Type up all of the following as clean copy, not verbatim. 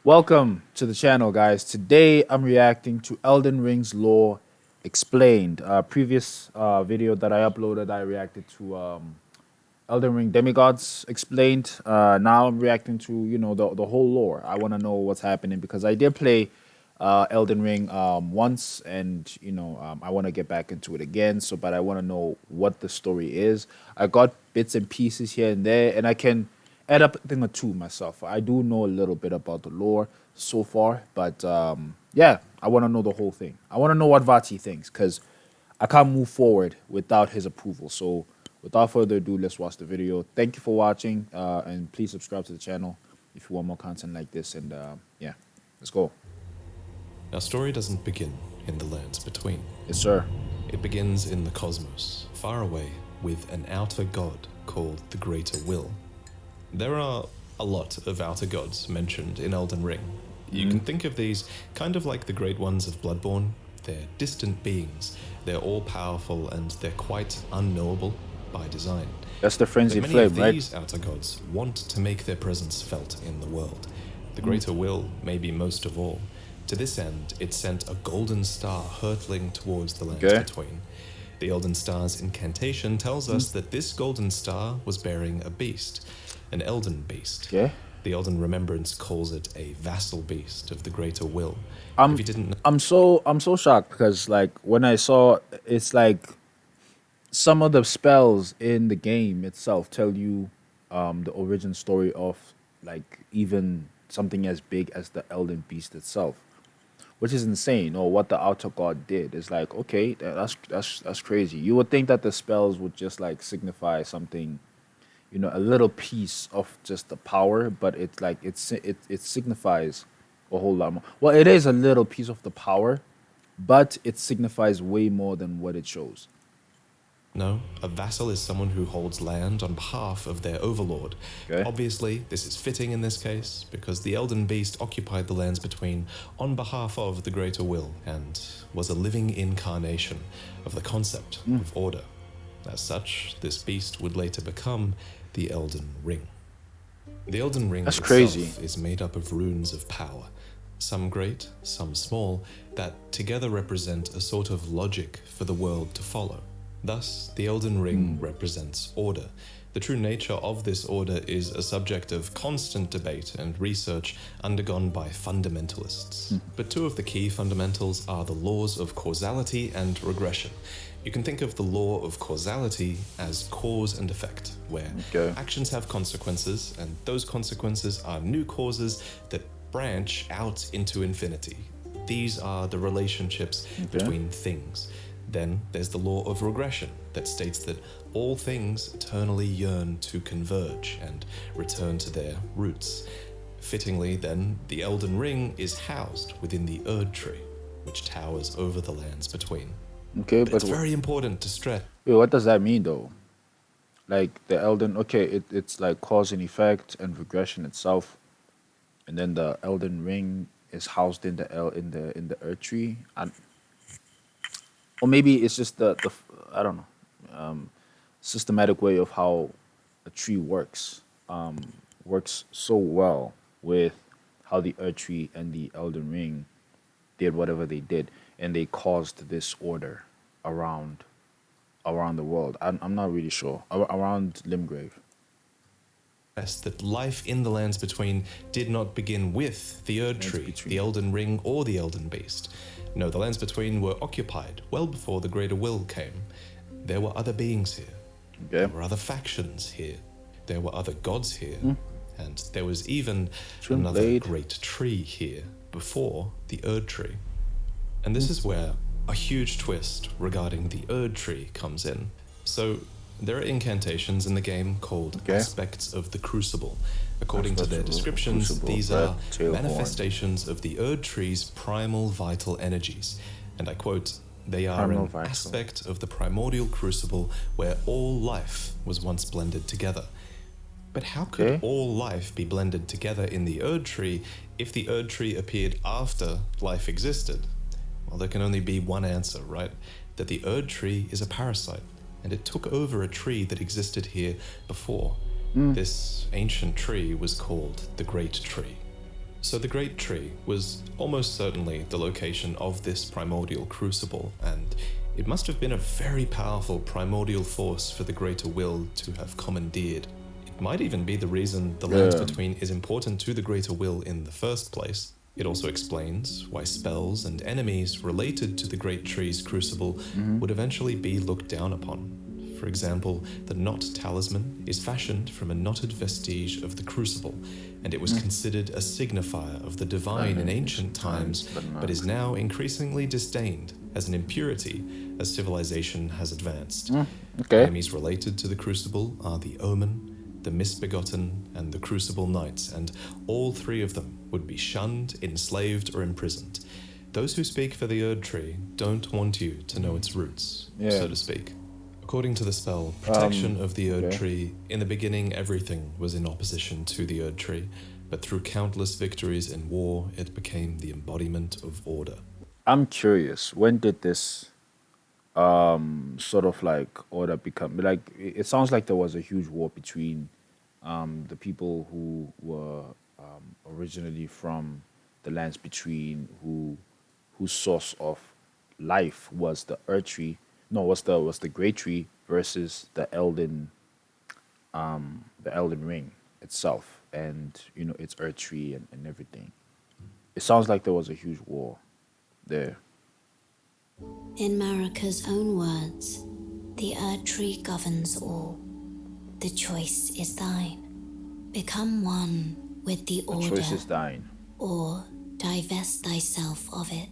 Welcome to the channel, guys. Today I'm reacting to Elden Ring's lore explained. Previous video that I uploaded, I reacted to Elden Ring demigods explained. Now I'm reacting to the whole lore. I want to know what's happening because I did play Elden Ring once, and I want to get back into it again. But I want to know what the story is. I got bits and pieces here and there, and I can add up a thing or two myself. I do know a little bit about the lore so far, but yeah, I want to know the whole thing. I want to know what Vati thinks because I can't move forward without his approval. So without further ado, let's watch the video. Thank you for watching, and please subscribe to the channel if you want more content like this. And yeah, let's go. Our story doesn't begin in the lands between. Yes, sir. It begins in the cosmos, far away, with an outer god called the Greater Will. There are a lot of outer gods mentioned in Elden Ring. You can think of these kind of like the great ones of Bloodborne. They're distant beings. They're all-powerful and they're quite unknowable by design. That's the frenzied But flame, many of right? these outer gods want to make their presence felt in the world. The Greater Will, maybe most of all. To this end, it sent a golden star hurtling towards the lands between. The Elden Star's incantation tells us that this golden star was bearing a beast, an Elden beast. Yeah. The Elden Remembrance calls it a vassal beast of the Greater Will. I'm If you didn't know, I'm so shocked because like when I saw it's like some of the spells in the game itself tell you the origin story of like even something as big as the Elden Beast itself, which is insane. Or what the outer god did is like, okay, that's crazy. You would think that the spells would just like signify something, a little piece of just the power, but it's like it signifies a whole lot more. Well, it is a little piece of the power, but it signifies way more than what it shows. no, a vassal is someone who holds land on behalf of their overlord. Okay. Obviously, this is fitting in this case, because the Elden Beast occupied the lands between on behalf of the Greater Will, and was a living incarnation of the concept of order. As such, this beast would later become the Elden Ring. The Elden Ring That's itself crazy. is made up of runes of power, some great, some small, that together represent a sort of logic for the world to follow. Thus, the Elden Ring represents order. The true nature of this order is a subject of constant debate and research undergone by fundamentalists. But two of the key fundamentals are the laws of causality and regression. You can think of the law of causality as cause and effect, where actions have consequences, and those consequences are new causes that branch out into infinity. These are the relationships between things. Then there's the law of regression that states that all things eternally yearn to converge and return to their roots. Fittingly, then, the Elden Ring is housed within the Erd Tree, which towers over the lands between. Okay, But it's very important to stress. wait, what does that mean though? Like the Elden, okay, it's like cause and effect and regression itself, and then the Elden Ring is housed in the Earth Tree, and or maybe it's just the I don't know, systematic way of how a tree works, works so well with how the Earth Tree and the Elden Ring did whatever they did, and they caused this order around the world. I'm not really sure around Limgrave. That life in the lands between did not begin with the Erd Tree, the Elden Ring, or the Elden Beast. No, the lands between were occupied well before the Greater Will came. There were other beings here. There were other factions here. There were other gods here. And there was even another great tree here before the Erd Tree. And this is where a huge twist regarding the Erd Tree comes in. So there are incantations in the game called aspects of the Crucible. According to their descriptions, these are manifestations of the Erd Tree's primal vital energies. And I quote, "They are an aspect of the primordial crucible where all life was once blended together." But how could all life be blended together in the Erd Tree if the Erd Tree appeared after life existed? Well, there can only be one answer, right? That the Erd Tree is a parasite, and it took over a tree that existed here before. This ancient tree was called the Great Tree. So the Great Tree was almost certainly the location of this primordial crucible, and it must have been a very powerful primordial force for the Greater Will to have commandeered. It might even be the reason the Lands Between is important to the Greater Will in the first place. It also explains why spells and enemies related to the Great Tree's crucible would eventually be looked down upon. For example, the knot talisman is fashioned from a knotted vestige of the crucible, and it was considered a signifier of the divine in ancient times, but is now increasingly disdained as an impurity as civilization has advanced. Enemies related to the crucible are the Omen, the Misbegotten, and the Crucible Knights, and all three of them would be shunned, enslaved, or imprisoned. Those who speak for the Erd Tree don't want you to know its roots, so to speak. According to the spell, Protection of the Erd Tree, in the beginning everything was in opposition to the Erd Tree, but through countless victories in war, it became the embodiment of order. I'm curious, when did this sort of like order become, like, it sounds like there was a huge war between the people who were originally from the Lands Between, whose source of life was the Earth Tree, no, was the Great Tree, versus the Elden Ring itself, and its Earth Tree and everything. It sounds like there was a huge war there. In Marika's own words, the Erd Tree governs all. The choice is thine. Become one with the order, choice is thine. Or divest thyself of it,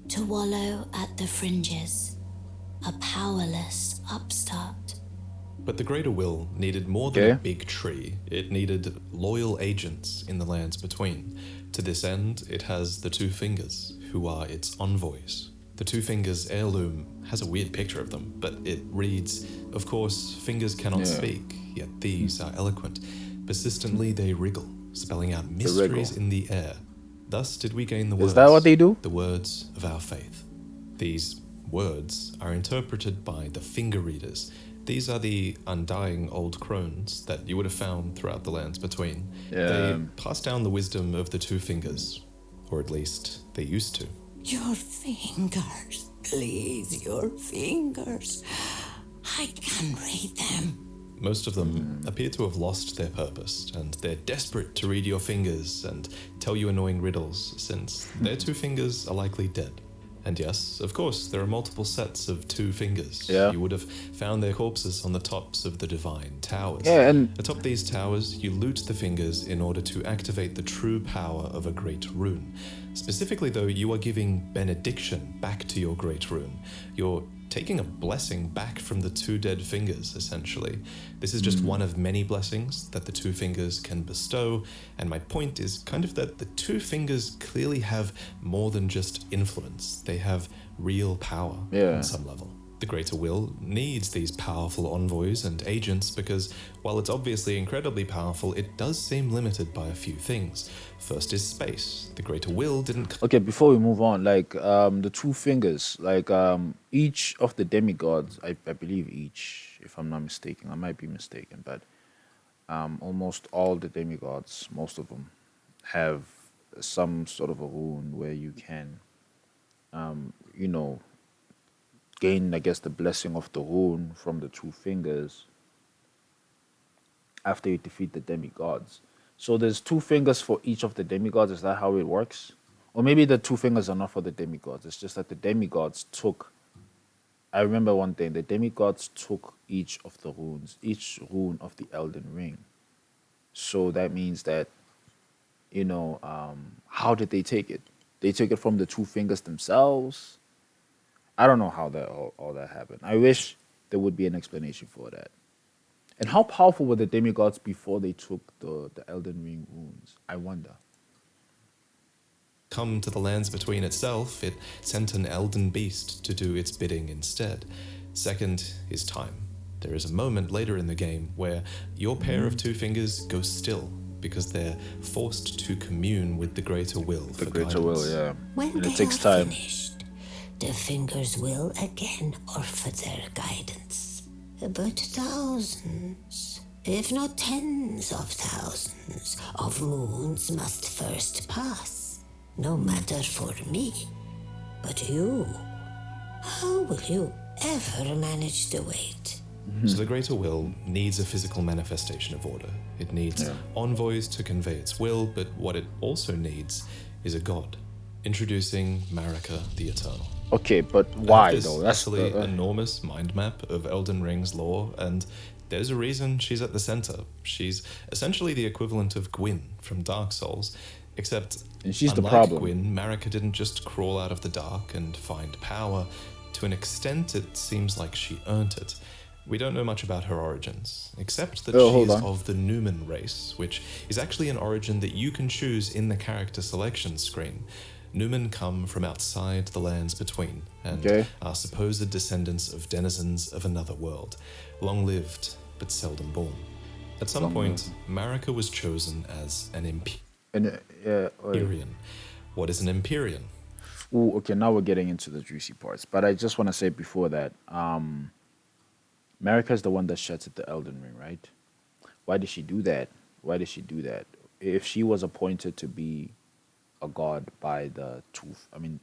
to wallow at the fringes, a powerless upstart. But the Greater Will needed more than a big tree. It needed loyal agents in the Lands Between. To this end, it has the Two Fingers, who are its envoys. The Two Fingers heirloom has a weird picture of them, but it reads, of course, fingers cannot speak, yet these are eloquent. Persistently they wriggle, spelling out mysteries in the air. Thus did we gain the words. Is that what they do? The words of our faith. These words are interpreted by the finger readers. These are the undying old crones that you would have found throughout the Lands Between. They pass down the wisdom of the Two Fingers, or at least they used to. Your fingers, please, your fingers. I can read them. Most of them appear to have lost their purpose, and they're desperate to read your fingers and tell you annoying riddles, since their two fingers are likely dead. And yes, of course, there are multiple sets of Two Fingers. You would have found their corpses on the tops of the divine towers. And atop these towers, you loot the fingers in order to activate the true power of a great rune. Specifically, though, you are giving benediction back to your great rune. You're taking a blessing back from the two dead fingers, essentially. This is just one of many blessings that the Two Fingers can bestow, and my point is kind of that the Two Fingers clearly have more than just influence. They have real power on some level. The Greater Will needs these powerful envoys and agents because, while it's obviously incredibly powerful, it does seem limited by a few things. First is space. The Greater Will didn't... Okay, before we move on, like, the Two Fingers, like, each of the demigods, I believe each, if I'm not mistaken, I might be mistaken, but almost all the demigods, most of them, have some sort of a rune where you can, gain, I guess, the blessing of the rune from the Two Fingers after you defeat the demigods. So there's Two Fingers for each of the demigods. Is that how it works? Or maybe the Two Fingers are not for the demigods. It's just that the demigods took... I remember one thing. The demigods took each of the runes, each rune of the Elden Ring. So that means that, how did they take it? They took it from the Two Fingers themselves. I don't know how that all that happened. I wish there would be an explanation for that. And how powerful were the demigods before they took the Elden Ring runes? I wonder. Come to the Lands Between itself, it sent an Elden beast to do its bidding instead. Second is time. There is a moment later in the game where your pair of Two Fingers go still because they're forced to commune with the Greater Will for guidance. The Greater Will, yeah. When and they it takes are time. finished, the fingers will again offer their guidance. But thousands if not tens of thousands of moons must first pass. No matter for me. But you, how will you ever manage to wait? So the greater will needs a physical manifestation of order. It needs envoys to convey its will, but what it also needs is a god. Introducing Marika the Eternal. Okay, but why This though? That's utterly enormous mind map of Elden Ring's lore, and there's a reason she's at the center. She's essentially the equivalent of Gwyn from Dark Souls, except and she's the unlike problem. Gwyn, Marika didn't just crawl out of the dark and find power. To an extent, it seems like she earned it. We don't know much about her origins, except that she is of the Numen race, which is actually an origin that you can choose in the character selection screen. Numen come from outside the lands between, and are supposed descendants of denizens of another world, long-lived but seldom born. At some point, Marika was chosen as an Empyrean. What is an Empyrean? Ooh, okay, now we're getting into the juicy parts. But I just want to say before that, Marika is the one that shattered the Elden Ring, right? Why did she do that? Why did she do that? If she was appointed to be a god by the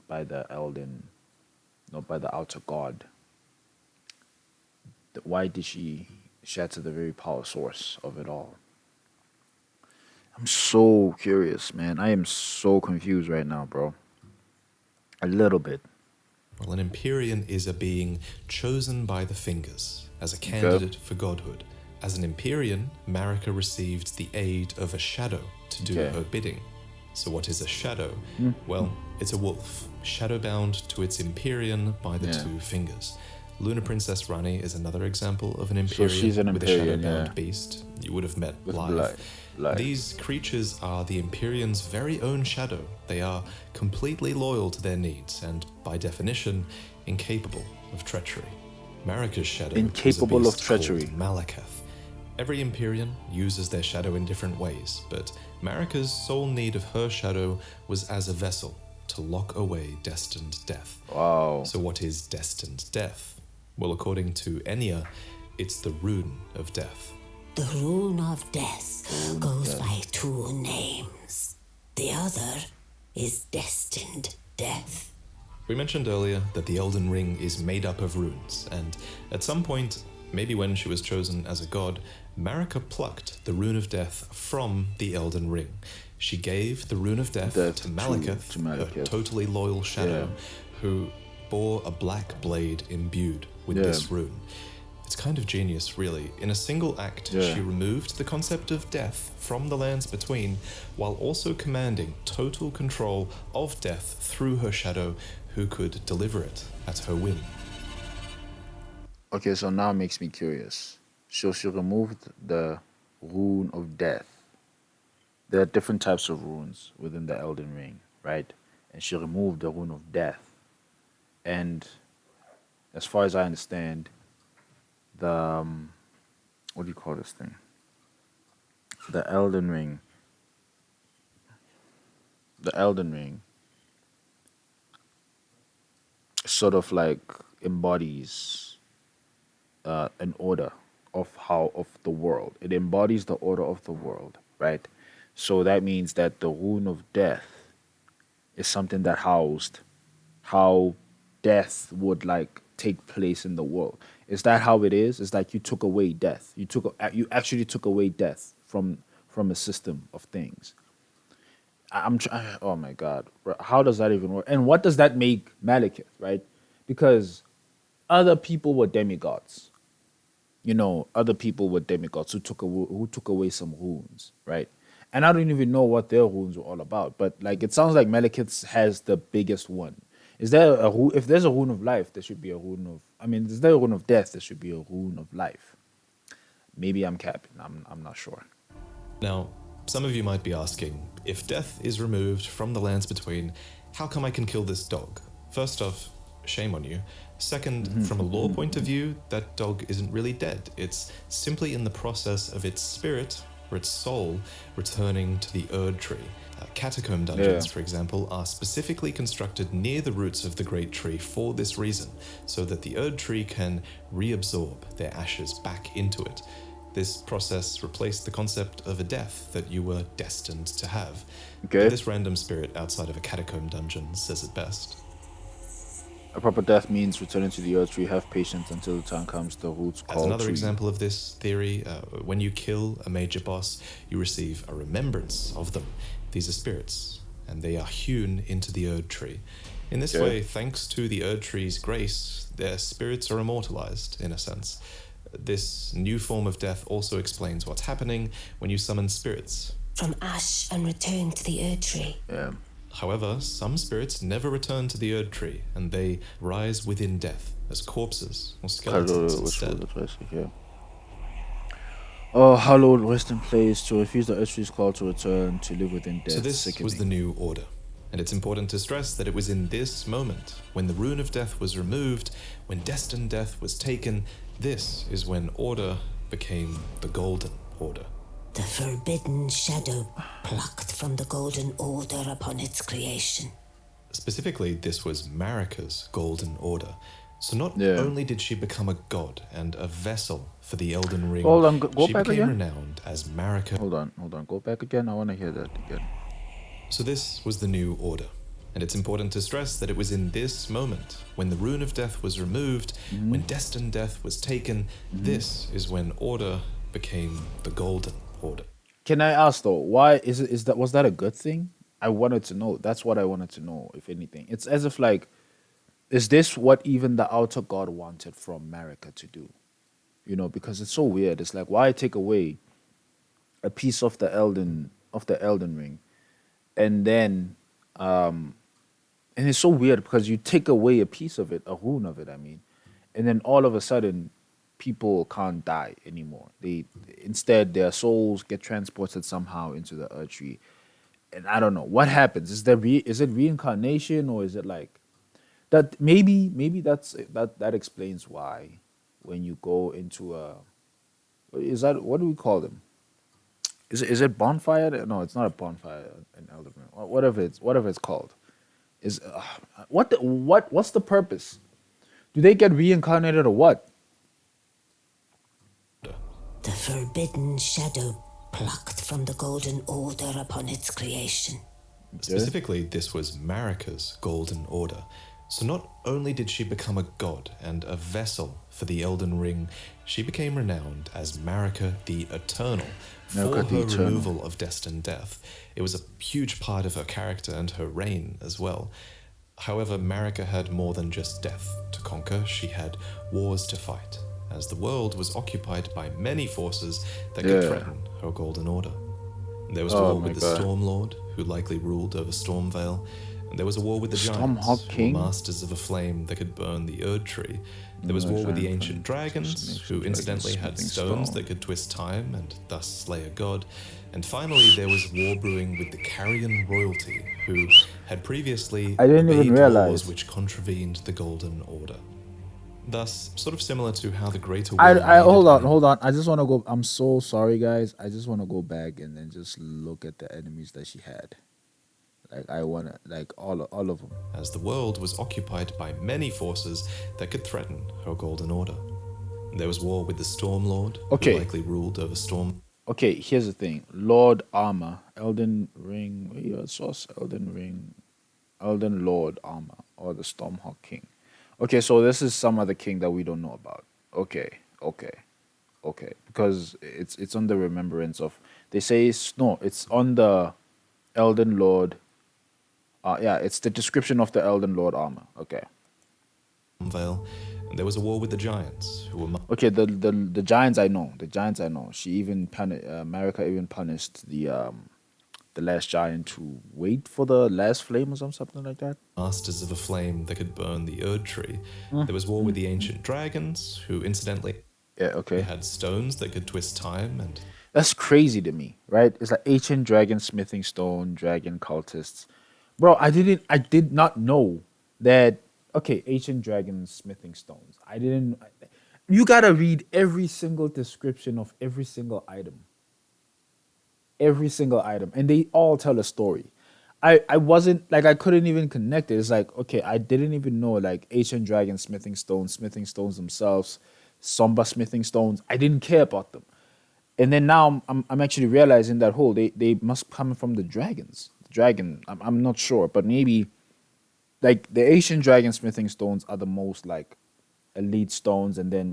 by the Elden, no, by the outer god, why did she shatter the very power source of it all? I'm so curious, man. I am so confused right now, bro. A little bit. Well, an Empyrean is a being chosen by the Fingers as a candidate for godhood. As an Empyrean, Marika received the aid of a shadow to do her bidding. So what is a shadow? Well, it's a wolf, shadowbound to its Empyrean by the two Fingers. Luna Princess Rani is another example of an Empyrean, so she's an with Empyrean, a shadowbound beast. You would have met with live. Live. These creatures are the Empyrean's very own shadow. They are completely loyal to their needs and, by definition, incapable of treachery. Marika's shadow incapable is a of beast treachery. called Malakath. Every Empyrean uses their shadow in different ways, but Marika's sole need of her shadow was as a vessel to lock away destined death. Wow. So what is destined death? Well, according to Enya, it's the rune of death. The rune of death goes by two names. The other is destined death. We mentioned earlier that the Elden Ring is made up of runes, and at some point, maybe when she was chosen as a god, Marika plucked the rune of death from the Elden Ring. She gave the rune of death to Malakath, a totally loyal shadow, who bore a black blade imbued with this rune. It's kind of genius, really. In a single act, she removed the concept of death from the lands between, while also commanding total control of death through her shadow, who could deliver it at her whim. Okay, so now it makes me curious. So she removed the rune of death. There are different types of runes within the Elden Ring, right? And she removed the rune of death. And as far as I understand, the what do you call this thing? The Elden Ring. The Elden Ring sort of like embodies an order of the world. It embodies the order of the world, right? So that means that the rune of death is something that housed how death would like take place in the world. Is that how it is? It's like you took away death. You actually took away death from a system of things. I'm trying. Oh my God, how does that even work? And what does that make Malekith, right? Because other people were demigods. You know, other people were demigods who took away some runes, right? And I don't even know what their runes were all about. But like, it sounds like Malekith has the biggest one. Is there a rune? If there's a rune of life, there should be a rune of. I mean, is there a rune of death? There should be a rune of life. Maybe I'm capping. I'm not sure. Now, some of you might be asking, if death is removed from the lands between, how come I can kill this dog? First off, shame on you. Second, from a lore point of view, that dog isn't really dead. It's simply in the process of its spirit, or its soul, returning to the Erd Tree. Catacomb dungeons, for example, are specifically constructed near the roots of the Great Tree for this reason, so that the Erd Tree can reabsorb their ashes back into it. This process replaced the concept of a death that you were destined to have. Okay. This random spirit outside of a catacomb dungeon says it best. A proper death means returning to the earth tree. Have patience until the time comes. The roots As call another to example of this theory, when you kill a major boss, you receive a remembrance of them. These are spirits, and they are hewn into the Erd tree. In this Okay. way, thanks to the Erd tree's grace, their spirits are immortalized, in a sense. This new form of death also explains what's happening when you summon spirits. From ash and return to the Erd tree. Yeah. However, some spirits never return to the Erd tree, and they rise within death as corpses or skeletons instead. Yeah. Oh, hallowed rest in place. To refuse the earth tree's call to return, to live within death. So this Sickening. was the new order. And it's important to stress that it was in this moment, when the rune of death was removed, when destined death was taken, this is when order became the golden order. The forbidden shadow plucked from the golden order upon its creation. Specifically, this was Marika's golden order. So not Yeah. only did she become a god and a vessel for the Elden Ring, Hold on, go she back became again? renowned as Marika. Hold on. Go back again. I want to hear that again. So this was the new order. And it's important to stress that it was in this moment, when the rune of death was removed, when destined death was taken, this is when order became the golden order. Can I ask though, why was that a good thing? I wanted to know. That's what I wanted to know, if anything. It's as if like, is this what even the outer god wanted from Marika to do? You know, because it's so weird. It's like, why take away a piece of the Elden Ring, and then and it's so weird because you take away a piece of it, a rune of it, I mean, and then all of a sudden people can't die anymore. Instead their souls get transported somehow into the earth tree. And I don't know what happens. Is it reincarnation, or is it like that? Maybe that explains why when you go into is that, what do we call them? Is it bonfire? No, it's not a bonfire in Elden Ring. Whatever it's called. Is what's the purpose? Do they get reincarnated or what? The forbidden shadow plucked from the golden order upon its creation. Specifically, this was Marika's golden order. So not only did she become a god and a vessel for the Elden Ring, she became renowned as Marika the Eternal for her removal of destined death. It was a huge part of her character and her reign as well. However, Marika had more than just death to conquer. She had wars to fight, as the world was occupied by many forces that could threaten her golden order. There was war with the Storm Lord, who likely ruled over Stormvale. And there was a war with the Giants, who were masters of a flame that could burn the Erd Tree. There was war with the ancient dragons, who incidentally had stones that could twist time and thus slay a god. And finally, there was war brewing with the Carrion royalty, who had previously obeyed laws which contravened the Golden Order. Thus, sort of similar to how the Greater Will... Hold on. I just want to go... I'm so sorry, guys. I just want to go back and then just look at the enemies that she had. Like, I want to... Like, all of them. As the world was occupied by many forces that could threaten her Golden Order. There was war with the Storm Lord, who likely ruled over Storm... Okay, here's the thing. Lord Armor, Elden Ring... Where your source? Elden Ring... Elden Lord Armor, or the Stormhawk King. Okay, so this is some other king that we don't know about. Okay. Because it's on the remembrance of... They say it's on the Elden Lord... yeah, it's the description of the Elden Lord Armor. Okay. Vale. And there was a war with the Giants, who were... Okay, the Giants I know. The Giants I know. She even... Marika even punished the last giant to wait for the last flame or something like that. Masters of a flame that could burn the Erd Tree. There was war with the ancient dragons, who incidentally had stones that could twist time and... That's crazy to me, right? It's like ancient dragon smithing stone, dragon cultists. Bro, I did not know that... Okay, ancient dragon smithing stones. You gotta read every single description of every single item. Every single item, and they all tell a story. I wasn't like, I couldn't even connect it. It's like, okay, I didn't even know like ancient dragon smithing stones themselves, Somba smithing stones. I didn't care about them, And then now I'm actually realizing that they must come from the dragons. The dragon, I'm not sure, but maybe like the ancient dragon smithing stones are the most like elite stones, and then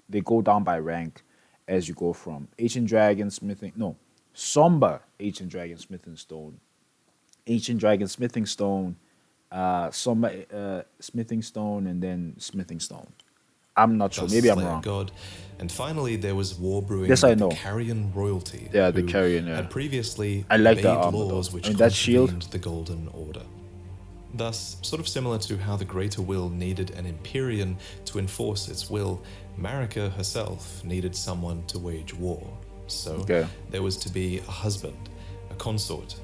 they go down by rank as you go from ancient dragon smithing, no, somber ancient dragon smithing stone, ancient dragon smithing stone, somber smithing stone, and then smithing stone. I'm not sure. thus Maybe I'm Slayer wrong. God. And finally, there was war brewing Yes, I with know. the Carrion royalty, Yeah, the who Carrion, yeah. had previously I like that obeyed armor, laws though. which I mean, that shield. contravened the Golden Order. Thus, sort of similar to how the Greater Will needed an Empyrean to enforce its will, Marika herself needed someone to wage war. So Okay. there was to be a husband, a consort,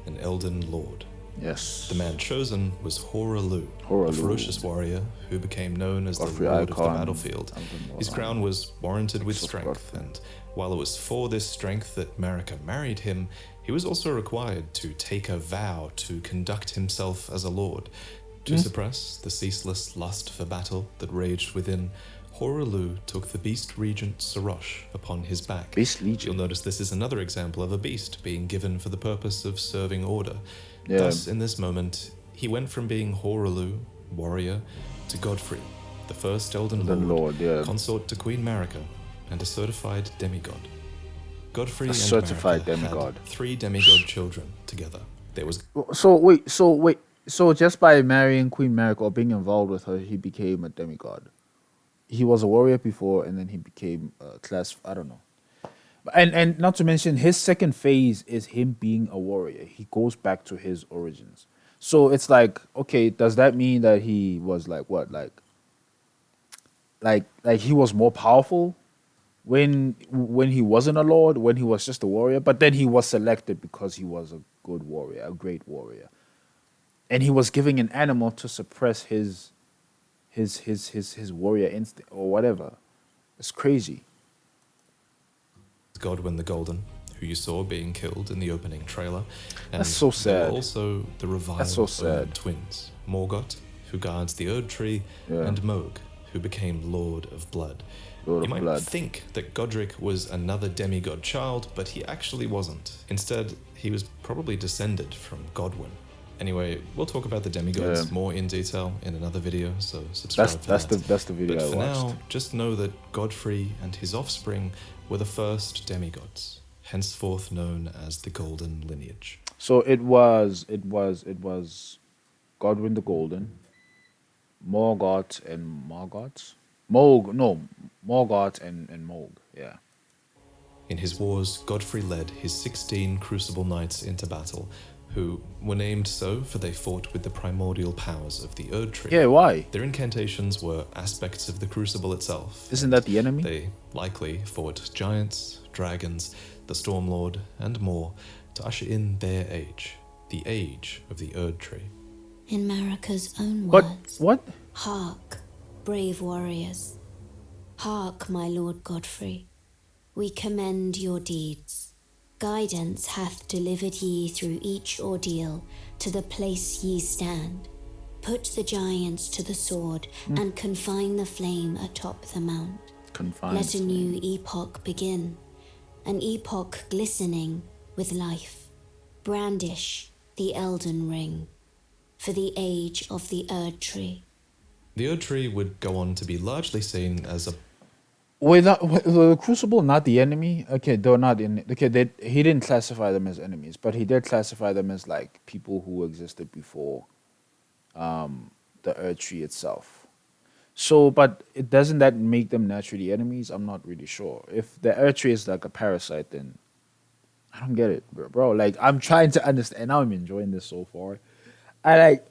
an Elden Lord. Yes. The man chosen was Horalu, Horalu. a ferocious warrior who became known as Godfrey the Lord of the icon, Battlefield. Elden Lord. His crown was warranted with So strength, Godfrey. and while it was for this strength that Marika married him, he was also required to take a vow to conduct himself as a lord. To suppress the ceaseless lust for battle that raged within, Horalu took the beast regent Sarosh upon his back. Beast Legion. You'll notice this is another example of a beast being given for the purpose of serving order. Yeah. Thus, in this moment, he went from being Horalu, warrior, to Godfrey, the first Elden Lord, yeah. consort to Queen Marika, and a certified demigod. Godfrey and certified Marika demigod. had 3 demigod children together. There was So wait. So just by marrying Queen Marika or being involved with her, he became a demigod. He was a warrior before, and then he became a class. I don't know. And not to mention, his second phase is him being a warrior. He goes back to his origins. So it's like, okay, does that mean that he was like what, like he was more powerful when he wasn't a lord, when he was just a warrior? But then he was selected because he was a good warrior, a great warrior, and he was giving an animal to suppress his warrior instinct or whatever. It's crazy. Godwyn the Golden, who you saw being killed in the opening trailer. And That's so there were sad. also the reviled That's so sad. Odin twins, Morgoth, who guards the Erd Tree, Yeah. and Moog, who became Lord of Blood. Lord You of might Blood. think that Godric was another demigod child, but he actually wasn't. Instead, he was probably descended from Godwyn. Anyway, we'll talk about the demigods Yeah. more in detail in another video, so subscribe for that. That's the video But I for watched. now, just know that Godfrey and his offspring were the first demigods, henceforth known as the Golden Lineage. So it was Godwyn the Golden, Morgoth and Morgoth and Moog. Yeah. In his wars, Godfrey led his 16 Crucible Knights into battle, who were named so for they fought with the primordial powers of the Erd Tree. Yeah, why? Their incantations were aspects of the Crucible itself. Isn't that the enemy? They likely fought giants, dragons, the Stormlord, and more to usher in their age, the age of the Erd Tree. In Marika's own But words, what? hark, brave warriors. Hark, my lord Godfrey. We commend your deeds. Guidance hath delivered ye through each ordeal to the place ye stand. Put the giants to the sword and confine the flame atop the mount. Confined. Let a new epoch begin, an epoch glistening with life. Brandish the Elden Ring for the age of the Erd Tree. The Erd Tree would go on to be largely seen as a Wait, the Crucible, not the enemy. Okay, they're not in. Okay, he didn't classify them as enemies, but he did classify them as like people who existed before, the Earth Tree itself. So, but it doesn't that make them naturally enemies? I'm not really sure. If the Earth Tree is like a parasite, then I don't get it, bro. Like I'm trying to understand. Now I'm enjoying this so far. Like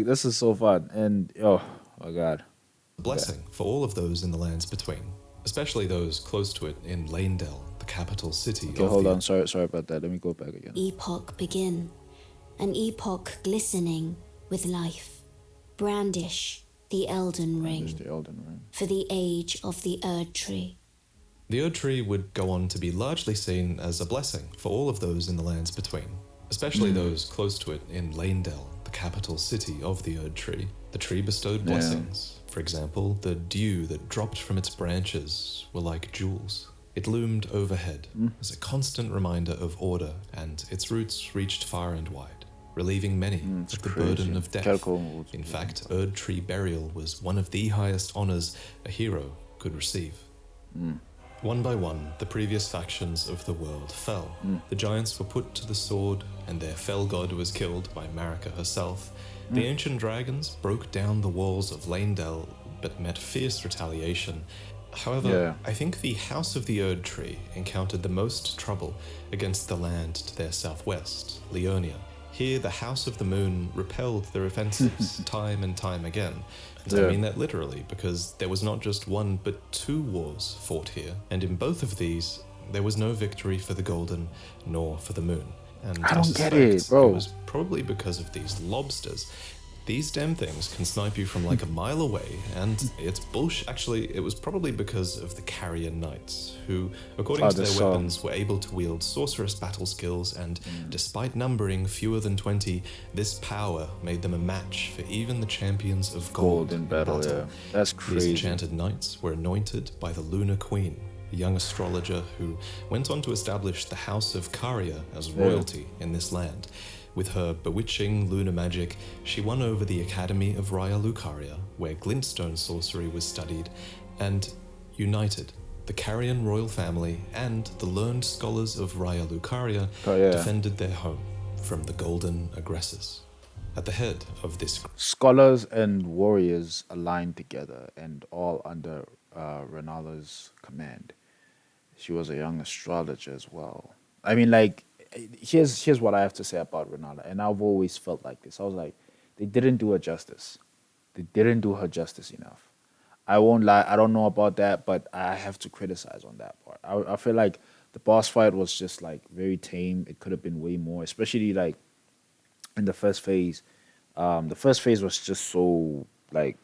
this is so fun, and oh my god. blessing for all of those in the lands between, especially those close to it in Lanedell, the capital city Okay, of hold the on. Sorry about that. Let me go back again. Epoch begin, an epoch glistening with life. Brandish the Elden Ring There's the Elden Ring. for the age of the Erd Tree. The Erd Tree would go on to be largely seen as a blessing for all of those in the lands between, especially those close to it in Lanedell, the capital city of the Erd Tree. The tree bestowed blessings. For example, the dew that dropped from its branches were like jewels. It loomed overhead as a constant reminder of order, and its roots reached far and wide, relieving many of the burden of death. In fact, Erd Tree burial was one of the highest honors a hero could receive. One by one, the previous factions of the world fell. The giants were put to the sword, and their fell god was killed by Marika herself. The ancient dragons broke down the walls of Leyndell, but met fierce retaliation. However, I think the House of the Erd Tree encountered the most trouble against the land to their southwest, Leonia. Here, the House of the Moon repelled their offensives time and time again. And I mean that literally, because there was not just one, but two wars fought here. And in both of these, there was no victory for the Golden, nor for the Moon. And I don't get it, bro. It was probably because of these lobsters. These damn things can snipe you from like a mile away, and it's bullshit. Actually, it was probably because of the Carrier Knights, who, according to their weapons, were able to wield sorcerous battle skills, and despite numbering fewer than 20, this power made them a match for even the champions of gold in battle. Yeah, that's crazy. These enchanted knights were anointed by the Lunar Queen, a young astrologer who went on to establish the House of Carrier as royalty in this land. With her bewitching lunar magic, she won over the Academy of Raya Lucaria, where glintstone sorcery was studied, and united the Carrion royal family and the learned scholars of Raya Lucaria defended their home from the golden aggressors. At the head of this... Scholars and warriors aligned together and all under Rennala's command. She was a young astrologer as well. I mean, like... Here's what I have to say about Rennala, and I've always felt like this. I was like, they didn't do her justice. They didn't do her justice enough. I won't lie, I don't know about that, but I have to criticize on that part. I feel like the boss fight was just like very tame. It could have been way more, especially like in the first phase. The first phase was just so like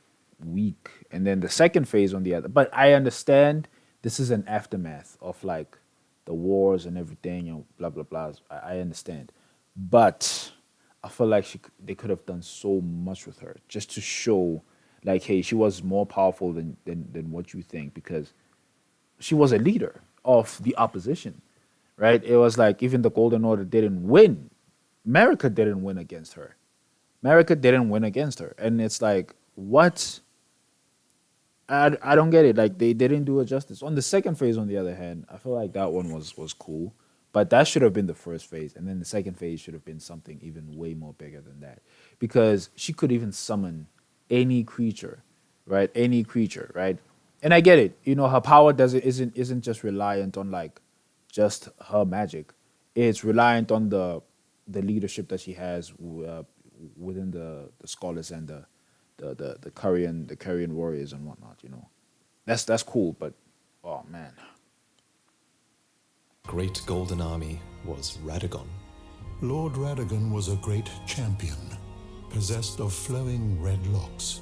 weak, and then the second phase on the other. But I understand this is an aftermath of like the wars and everything, you know, blah blah blah. I understand, but I feel like they could have done so much with her just to show, like, hey, she was more powerful than what you think, because she was a leader of the opposition, right? It was like even the Golden Order didn't win. Marika didn't win against her. And it's like, what? I don't get it. Like, they didn't do it justice. On the second phase, on the other hand, I feel like that one was cool. But that should have been the first phase. And then the second phase should have been something even way more bigger than that. Because she could even summon any creature, right? Any creature, right? And I get it. You know, her power isn't just reliant on, like, just her magic. It's reliant on the leadership that she has within the scholars and the Carrion warriors and whatnot, you know. That's cool, but oh man. Great golden army was Radagon. Lord Radagon was a great champion, possessed of flowing red locks.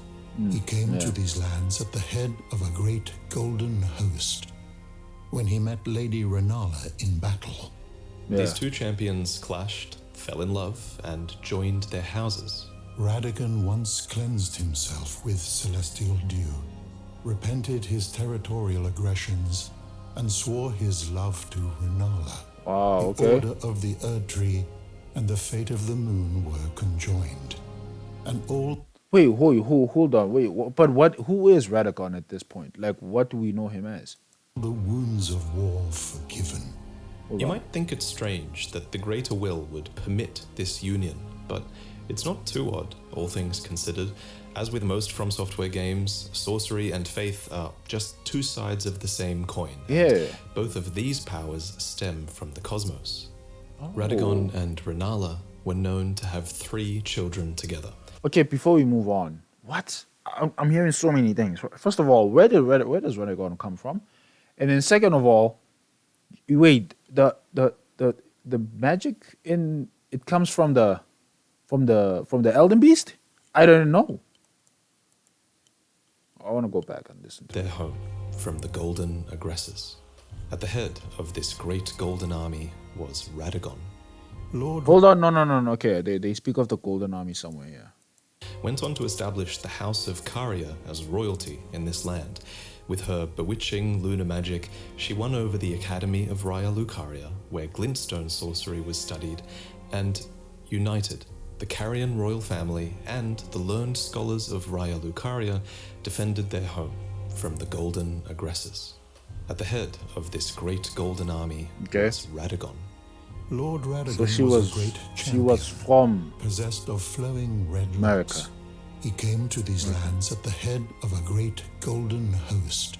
He came to these lands at the head of a great golden host when he met Lady Rennala in battle. These two champions clashed, fell in love, and joined their houses. Radagon once cleansed himself with celestial dew, repented his territorial aggressions, and swore his love to Rennala. Wow, the okay. order of the Erd Tree and the fate of the moon were conjoined. And all... Wait, hold on. Wait, but who is Radagon at this point? Like, what do we know him as? the wounds of war forgiven. You might think it strange that the greater will would permit this union, but it's not too odd, all things considered. As with most From Software games, sorcery and faith are just two sides of the same coin. Yeah. Both of these powers stem from the cosmos. Radagon and Rennala were known to have 3 children together. Okay, before we move on, what? I'm hearing so many things. First of all, where does Radagon come from? And then second of all, wait, the magic in it comes from the Elden Beast? I don't know. I want to go back and listen to their home from the golden aggressors. At the head of this great golden army was Radagon. Hold on, no. Okay, they speak of the golden army somewhere, yeah. Went on to establish the House of Carrier as royalty in this land. With her bewitching lunar magic, she won over the Academy of Raya Lucaria, where glintstone sorcery was studied, and united the Carrion royal family and the learned scholars of Raya Lucaria defended their home from the golden aggressors. At the head of this great golden army was Radagon. Lord Radagon So she was was a great champion, she was from possessed of flowing red Marika. locks. He came to these lands at the head of a great golden host.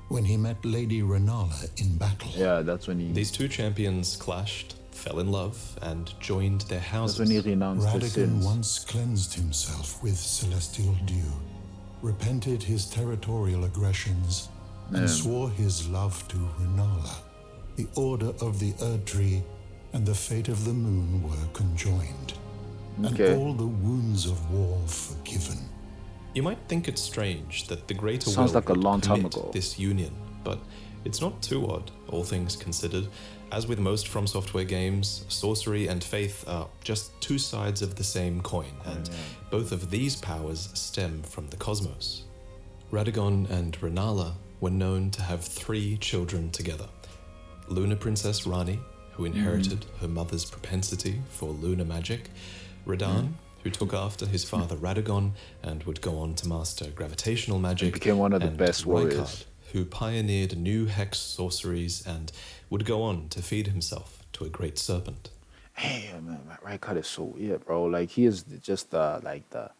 When he met Lady Rennala in battle, Yeah, that's when he. These two champions clashed, fell in love, and joined their houses. That's when he renounced his Radagon sins. once cleansed himself with celestial dew, repented his territorial aggressions, and swore his love to Rennala. The order of the Erd Tree and the fate of the moon were conjoined, and all the wounds of war forgiven. You might think it's strange that the Greater Sounds Will like a would long time commit ago. this union, but it's not too odd, all things considered. As with most From Software games, sorcery and faith are just two sides of the same coin, and both of these powers stem from the cosmos. Radagon and Rennala were known to have 3 children together. Lunar Princess Rani, who inherited her mother's propensity for lunar magic, Radan, who took after his father Radagon and would go on to master gravitational magic, became one of the and best warriors. who pioneered new hex sorceries and would go on to feed himself to a great serpent. Hey, man, Rykard is so weird, bro. Like he is just like the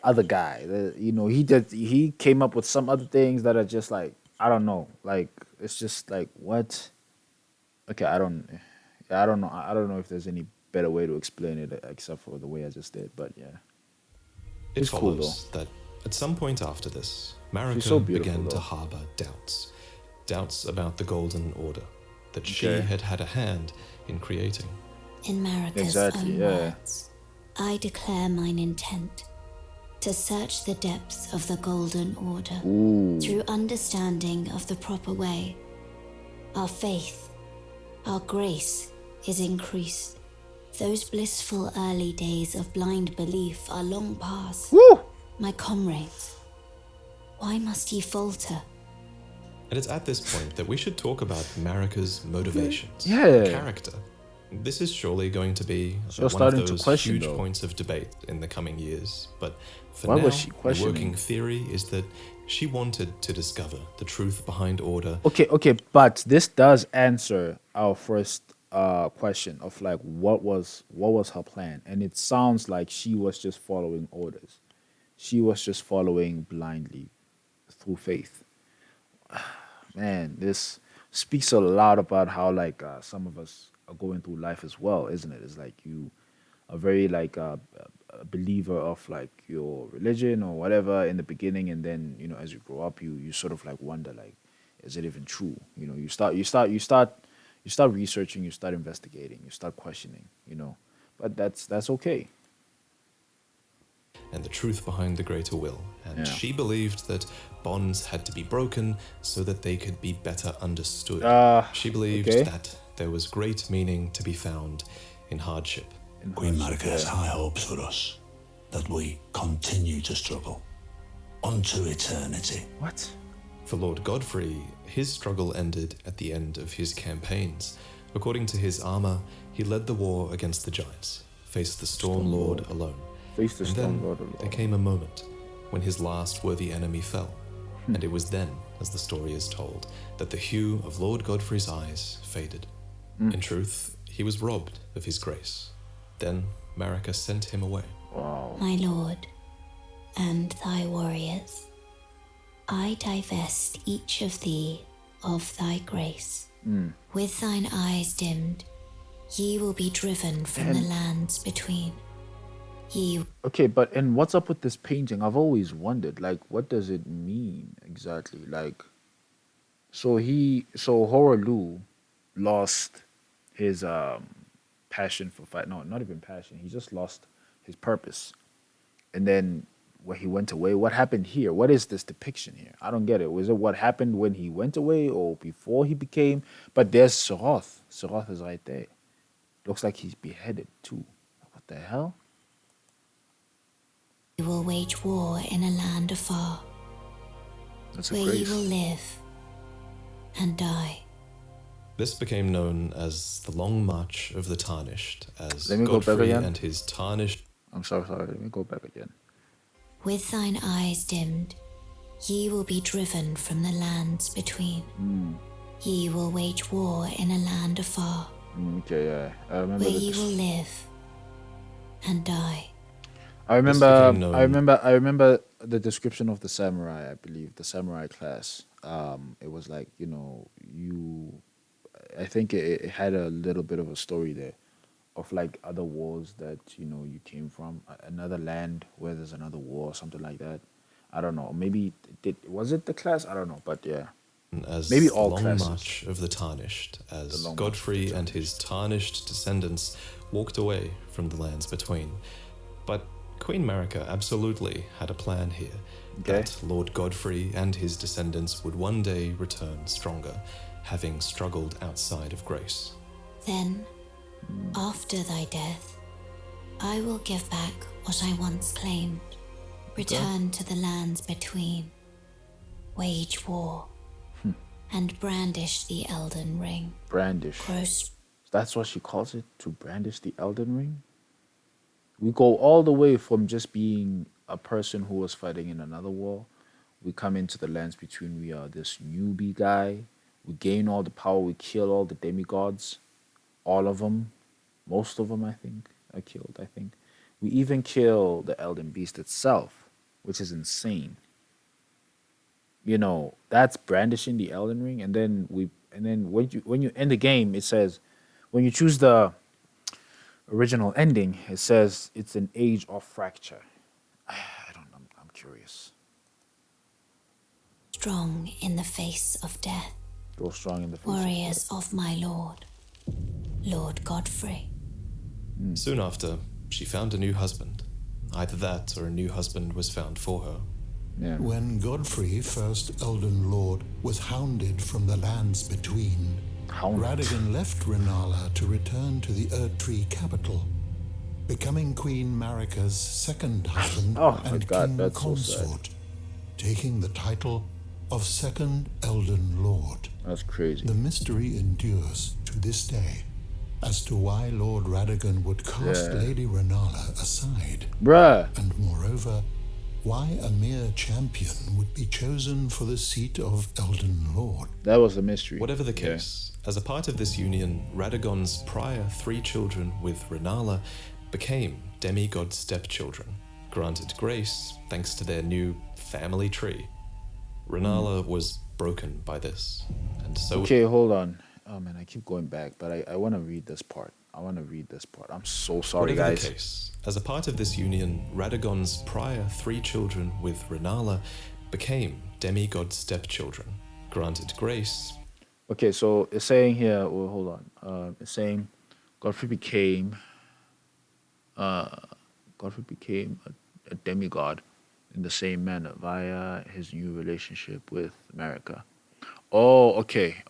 other guy. He came up with some other things that are just like, I don't know. Like it's just like what? Okay, I don't know. I don't know if there's any better way to explain it except for the way I just did. But yeah, It It's cool, follows that at some point after this, Marika so beautiful, began to though. harbor doubts. Doubts about the Golden Order that she Okay. had had a hand in creating. In Marika's Exactly, own yeah. words, I declare mine intent to search the depths of the Golden Order through understanding of the proper way. Our faith, our grace is increased. Those blissful early days of blind belief are long past. Woo! My comrades, why must ye falter? And it's at this point that we should talk about Marika's motivations, Yeah. character. This is surely going to be You're one starting of to those question, huge though. points of debate in the coming years. But for Why now, was she the questioning? working theory is that she wanted to discover the truth behind order. Okay, but this does answer our first question of like what was her plan, and it sounds like she was just following orders. She was just following blindly through faith. Man, this speaks a lot about how like some of us are going through life as well, isn't it? It's like you are very like a believer of like your religion or whatever in the beginning, and then as you grow up, you sort of like wonder like, is it even true? You start researching, you start investigating, you start questioning. But that's okay. And the truth behind the greater will. And Yeah. she believed that bonds had to be broken so that they could be better understood. She believed okay. that there was great meaning to be found in hardship. Queen Marika has high hopes for us, that we continue to struggle unto eternity. What? For Lord Godfrey, his struggle ended at the end of his campaigns. According to his armor, he led the war against the giants, faced the Storm Lord alone. Face the And Storm then Lord alone. there came a moment when his last worthy enemy fell. And it was then, as the story is told, that the hue of Lord Godfrey's eyes faded. In truth, he was robbed of his grace. Then Marika sent him away. Wow. My lord, and thy warriors, I divest each of thee of thy grace. With thine eyes dimmed, ye will be driven from the lands between. Ye Okay, and what's up with this painting? I've always wondered, like, what does it mean exactly? Like, so Horolu lost his passion for fight. No, not even passion. He just lost his purpose. And then when he went away, what happened here? What is this depiction here? I don't get it. Was it what happened when he went away or before he became? But there's Soroth. Soroth is right there. Looks like he's beheaded too. What the hell? will wage war in a land afar. That's a where you grace. will live and die. This became known as the Long March of the Tarnished, as Let me go back Godfrey again. and his tarnished... I'm sorry. Let me go back again. With thine eyes dimmed, ye will be driven from the lands between. Ye will wage war in a land afar, Okay, yeah. I remember where the ye will live and die. I This remember became known- I remember the description of the samurai, I believe, the samurai class. It was like, you know, I think it had a little bit of a story there of like other wars that, you know, you came from, another land where there's another war, something like that. I don't know. Maybe was it the class? I don't know, but yeah. as Maybe the all Long classes. March of the Tarnished, as Long March of the Godfrey and his tarnished descendants walked away from the lands between. But Queen Marika absolutely had a plan here, that Lord Godfrey and his descendants would one day return stronger, having struggled outside of grace. Then, after thy death, I will give back what I once claimed, return to the lands between, wage war, and brandish the Elden Ring. Brandish. Gross. That's what she calls it, to brandish the Elden Ring? We go all the way from just being a person who was fighting in another war. We come into the lands between. We are this newbie guy. We gain all the power. We kill all the demigods. All of them. Most of them, I think. I killed, I think. We even kill the Elden Beast itself, which is insane. You know, that's brandishing the Elden Ring. And then when you end the game, it says, when you choose the original ending, it says it's an age of fracture. I don't know. I'm curious. Strong in the face of death, Go strong in the face. warriors of my lord, Lord Godfrey. Soon after, she found a new husband. Either that or a new husband was found for her. Yeah. When Godfrey, first Elden Lord, was hounded from the lands between, Radagon left Rennala to return to the Erdtree capital, becoming Queen Marika's second husband Oh my and God, king that's so sad. consort, taking the title of second Elden Lord. That's crazy. The mystery endures to this day as to why Lord Radagon would cast Lady Rennala aside, Bruh. and moreover, why a mere champion would be chosen for the seat of Elden Lord. That was a mystery. Whatever the case, as a part of this union, Radagon's prior 3 children with Rennala became demigod stepchildren, granted grace thanks to their new family tree. Rennala was broken by this, and so... Okay, hold on. Oh man, I keep going back, but I want to read this part. I'm so sorry, Whatever guys. the case, as a part of this union, Radagon's prior 3 children with Rennala became demigod stepchildren, granted grace. Okay, so it's saying here. Well, hold on. It's saying Godfrey became a demigod in the same manner via his new relationship with Marika. Oh, okay.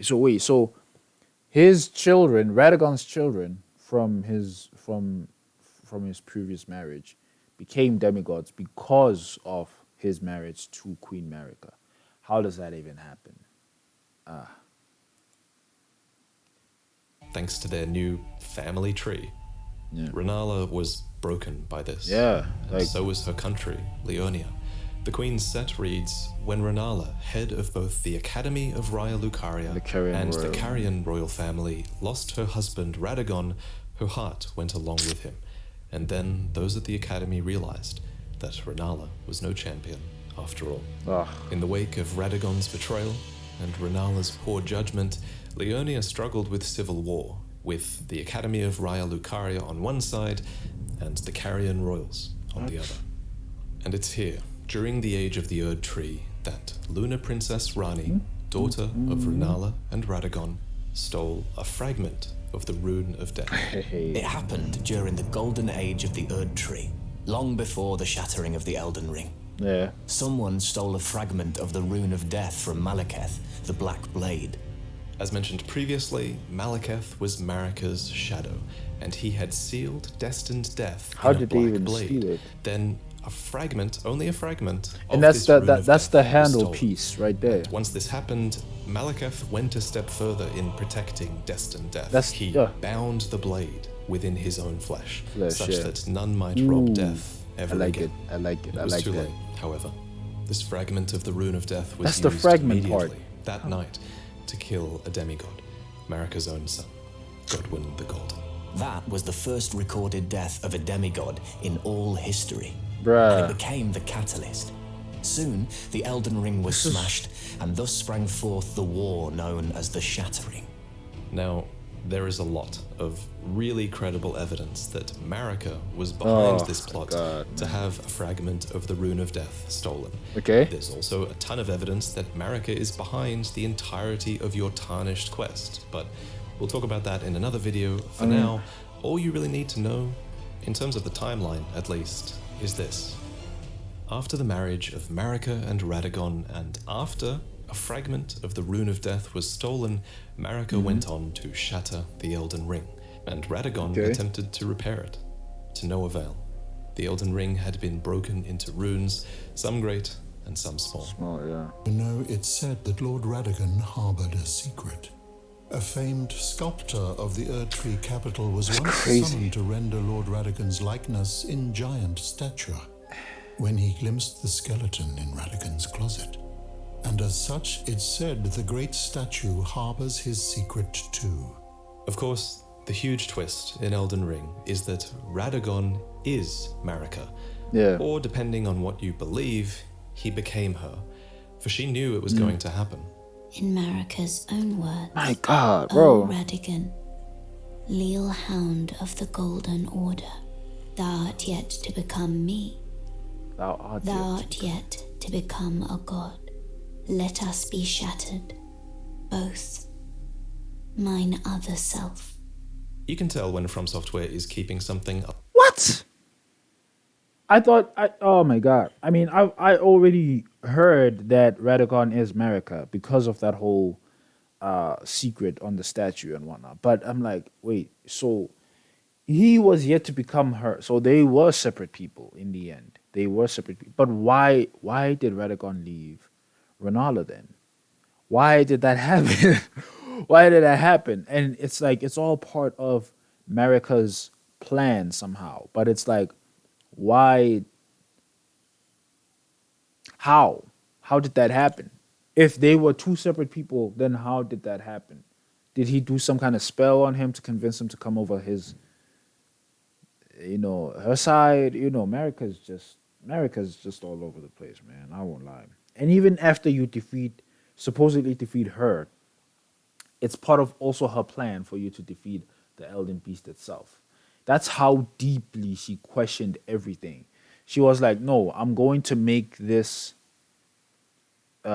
So wait, so his children, Radagon's children from his previous marriage, became demigods because of his marriage to Queen Marika. How does that even happen? Thanks to their new family tree. Yeah. Rennala was broken by this. Yeah, and so was her country, Leonia. The Queen's set reads, when Rennala, head of both the Academy of Raya Lucaria and the Carian royal family, lost her husband Radagon, her heart went along with him. And then those at the Academy realized that Rennala was no champion after all. In the wake of Radagon's betrayal and Rennala's poor judgment, Leonia struggled with civil war, with the Academy of Raya Lucaria on one side and the Carian royals on the other. And it's here, during the age of the Erdtree, that Lunar Princess Rani, daughter of Rennala and Radagon, stole a fragment of the Rune of Death. It happened during the golden age of the Erdtree, long before the shattering of the Elden Ring. Yeah. Someone stole a fragment of the Rune of Death from Malekith, the Black Blade. As mentioned previously, Malekith was Marika's shadow, and he had sealed destined death How in a did they black even blade. steal it? Then a fragment, only a fragment, And of that's this the rune of that's death the was handle stolen. piece right there. Once this happened, Malekith went a step further in protecting destined death. That's- He yeah. bound the blade within his own flesh, such yeah. that none might rob death ever I like again. it. I like it. It I was like too that. late, however. This fragment of the rune of death was That's the used fragment immediately part. that night to kill a demigod, Marika's own son, Godwyn the Golden. That was the first recorded death of a demigod in all history. Bruh. And it became the catalyst. Soon, the Elden Ring was smashed, and thus sprang forth the war known as the Shattering. Now, there is a lot of really credible evidence that Marika was behind this plot to have a fragment of the Rune of Death stolen. Okay. There's also a ton of evidence that Marika is behind the entirety of your tarnished quest, but we'll talk about that in another video. For now, all you really need to know, in terms of the timeline at least, is this. After the marriage of Marika and Radagon, and after a fragment of the Rune of Death was stolen, Marika went on to shatter the Elden Ring, and Radagon attempted to repair it, to no avail. The Elden Ring had been broken into runes, some great and some small. Oh yeah. You know, it's said that Lord Radagon harbored a secret. A famed sculptor of the Erdtree capital was once summoned to render Lord Radagon's likeness in giant stature when he glimpsed the skeleton in Radagon's closet. And as such, it's said the great statue harbors his secret too. Of course, the huge twist in Elden Ring is that Radagon is Marika. Yeah. Or depending on what you believe, he became her, for she knew it was going to happen. In Marika's own words, My God, O bro. Radagon, leal hound of the Golden Order, thou art yet to become me. Thou art Thou yet. art yet to become a god. Let us be shattered, both. Mine other self. You can tell when From Software is keeping something up. What? Oh my God. I mean, I already heard that Radagon is Marika because of that whole secret on the statue and whatnot. But I'm like, wait, so he was yet to become her. So they were separate people in the end. They were separate people. But why did Radagon leave Rennala then? Why did that happen? Why did that happen? And it's like, it's all part of Marika's plan somehow. But it's like, why? How? How did that happen? If they were two separate people, then how did that happen? Did he do some kind of spell on him to convince him to come over his, her side? Marika's just all over the place, man. I won't lie. And even after you supposedly defeat her, it's part of also her plan for you to defeat the Elden Beast itself. That's how deeply she questioned everything. She was like, no, I'm going to make this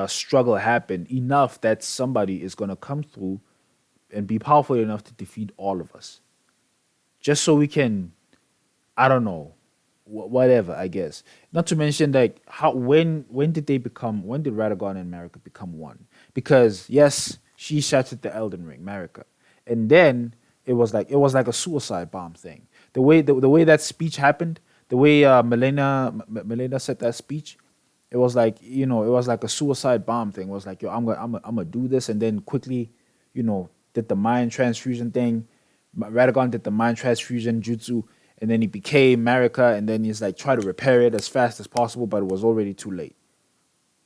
struggle happen enough that somebody is going to come through and be powerful enough to defeat all of us. Just so we can, I don't know, whatever, I guess. Not to mention, like, when did Radagon and Marika become one? Because, yes, she shattered the Elden Ring, Marika. And then it was like a suicide bomb thing. The way that speech happened, the way Melena said that speech, it was like, it was like a suicide bomb thing. It was like, yo, I'm gonna do this, and then quickly, did the mind transfusion thing. Radagon did the mind transfusion jutsu, and then he became Marika, and then he's like, try to repair it as fast as possible, but it was already too late.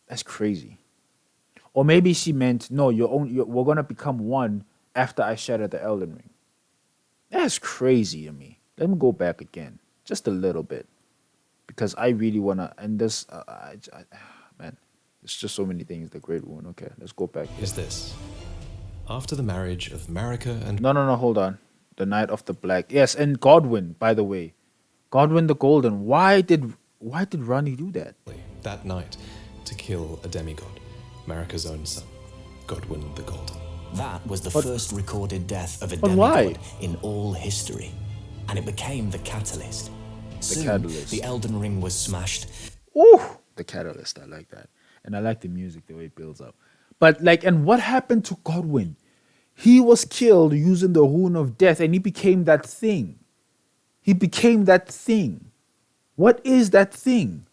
That's crazy. Or maybe she meant, no, we're gonna become one after I shatter the Elden Ring. That's crazy to me. Let me go back again, just a little bit, because I really wanna. And this, man, there's just so many things. The Great One. Okay, let's go back. Is this. After the marriage of Marika and... No, hold on. The Knight of the Black. Yes, and Godwyn, by the way. Godwyn the Golden. Why did Ronnie do that? that night to kill a demigod, Marika's own son, Godwyn the Golden. That was the first recorded death of a but demigod why? in all history, and it became the catalyst. Soon, catalyst. the Elden Ring was smashed. Ooh, the catalyst. I like that. And I like the music, the way it builds up. But and what happened to Godwyn? He was killed using the Rune of Death, and he became that thing. He became that thing. What is that thing?